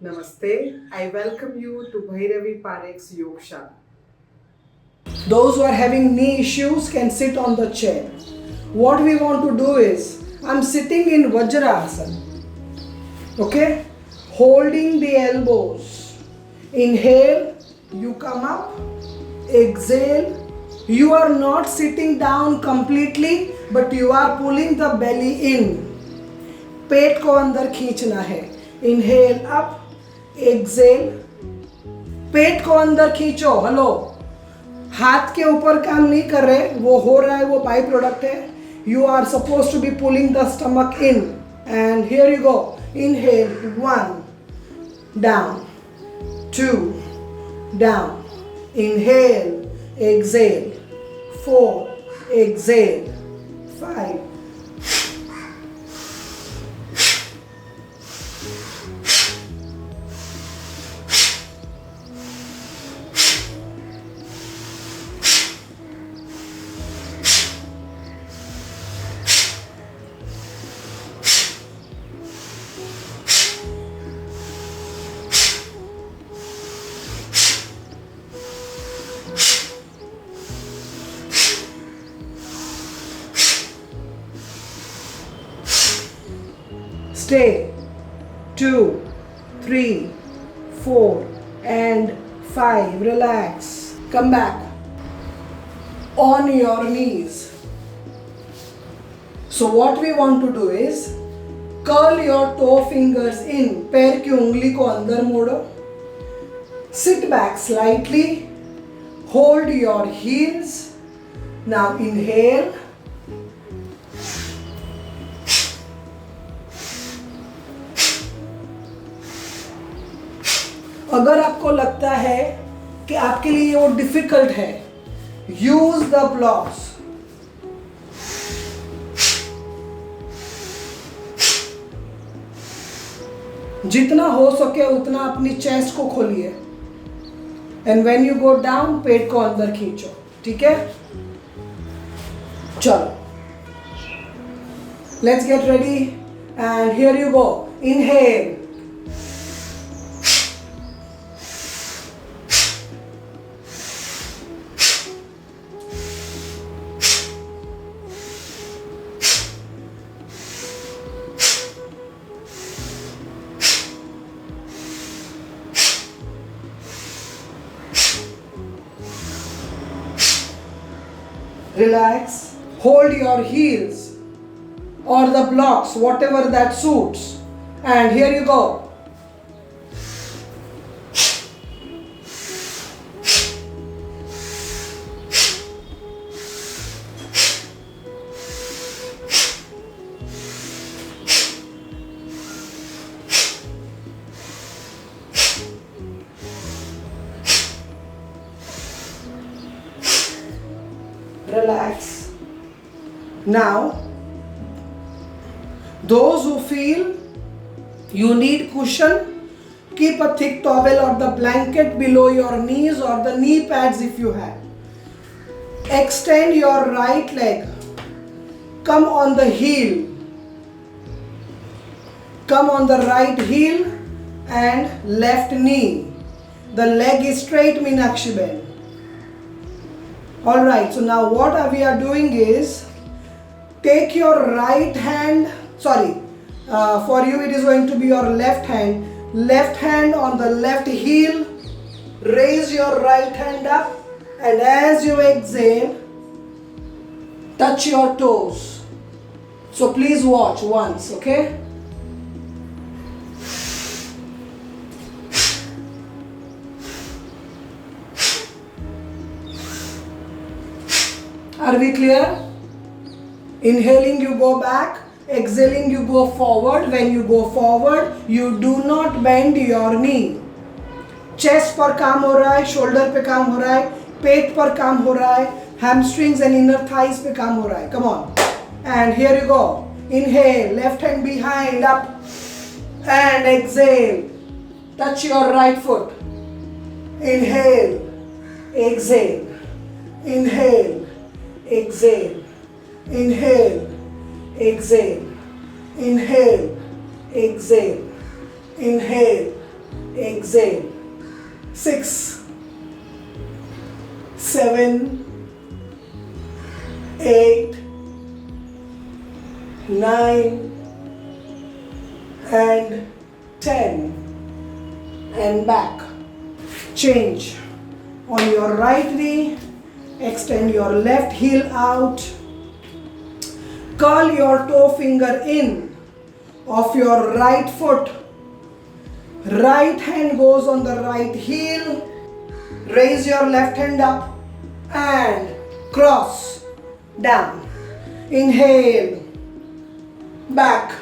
Namaste. I welcome you to Bhairavi Parekh's Yogshaala. Those who are having knee issues can sit on the chair. What we want to do is, I'm sitting in Vajrasana. Okay? Holding the elbows. Inhale, you come up. Exhale. You are not sitting down completely, but you are pulling the belly in. पेट को अंदर खींचना है. Inhale up. Exhale. पेट को अंदर खींचो. Hello. हाथ के ऊपर काम नहीं कर रहे, वो हो रहा है, वो बाई प्रोडक्ट है. You are supposed to be pulling the stomach in. And here you go. Inhale. 1. Down. 2. Down. Inhale. Exhale. 4. Exhale. 5. Stay. 2, 3, 4, and 5. Relax. Come back. On your knees. So what we want to do is curl your toe fingers in. पैर की उंगली को अंदर मोड़ो. Sit back slightly. Hold your heels. Now inhale. अगर आपको लगता है कि आपके लिए वो डिफिकल्ट है, यूज द ब्लॉक्स. जितना हो सके उतना अपनी चेस्ट को खोलिए. And when you go down, पेट को अंदर खींचो. ठीक है, चलो, let's get ready. And here you go. Inhale. Relax. Hold your heels or the blocks, whatever that suits. And here you go. Relax. Now, those who feel you need cushion, keep a thick towel or the blanket below your knees or the knee pads if you have. Extend your right leg. Come on the heel. Come on the right heel and left knee. The leg is straight, Meenakshi Ben. Alright, so now what we are doing is, take your right hand, for you it is going to be your left hand on the left heel. Raise your right hand up, and as you exhale, touch your toes. So please watch once, okay? Are we clear? Inhaling, you go back. Exhaling, you go forward. When you go forward, you do not bend your knee. Chest पर काम हो रहा है, shoulder पे काम हो रहा है, पेट पर काम हो रहा है, hamstrings and inner thighs पे काम हो रहा है. Come on. And here you go. Inhale, left hand behind, up. And exhale. Touch your right foot. Inhale. Exhale. Inhale. Exhale. Inhale. Exhale. Inhale. Exhale. Inhale. exhale. 6, 7, 8, 9 and 10, and back. Change. On your right knee, extend your left heel out. Curl your toe finger in of your right foot. Right hand goes on the right heel. Raise your left hand up and cross down. Inhale, back,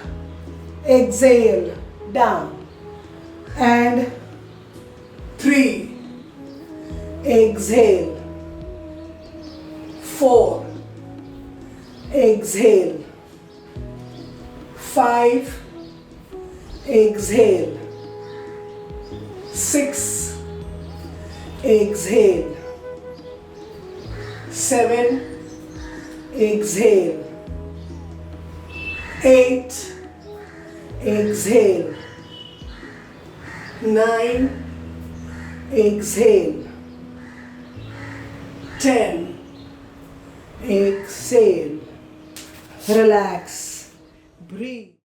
exhale, down, and 3, exhale, 4, exhale, 5, exhale, 6, exhale, 7, exhale, 8, exhale, 9, exhale, 10, exhale. Relax, breathe.